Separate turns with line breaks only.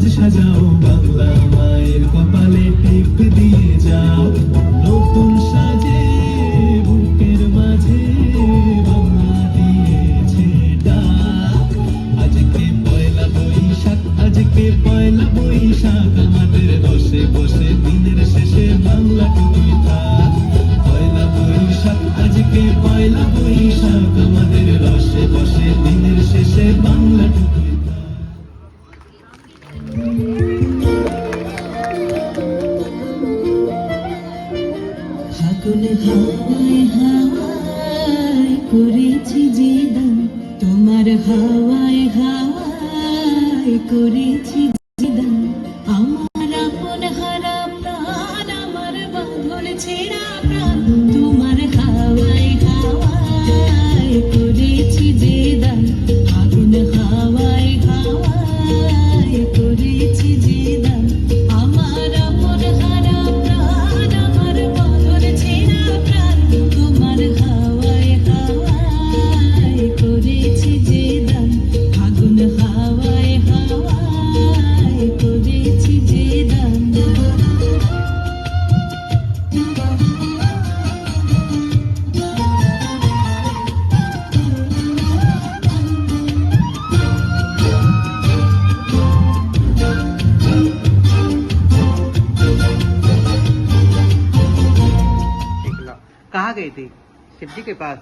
সাজ সাজাও, বাংলা মায়ের কপালে টিপ দিয়ে যাও। নতুন সাজে বুকের মাঝে বাংলা দিয়েছে ডাক। আজকে পয়লা বৈশাখ, আজকে পয়লা বৈশাখ, আমাদের বসে বসে দিনের শেষে বাংলা টুকুই থাক। পয়লা বৈশাখ, আজকে পয়লা বৈশাখ, আমাদের বসে বসে দিনের শেষে বাংলা টুকুই থাক।
ফাগুন হাওয়ায় হাওয়ায় করেছি যে দান, তোমার হাওয়ায় হাওয়ায় করেছি যে দান। আমার আপন হারা প্রাণ, আমার বাঁধন ছেঁড়া প্রাণ, তোমার হাওয়ায় হাওয়ায় করেছি যে দান। ফাগুন হাওয়ায় হাওয়ায় করেছি যে দান। আমার আপন হারা প্রাণ, আমার বাঁধন ছেঁড়া প্রাণ, তোমার হাওয়ায় হাওয়ায় করেছি যে দান। ফাগুন হাওয়ায় হাওয়ায় করেছি যে দান।
कहाँ गई थी? शिव जी के पास?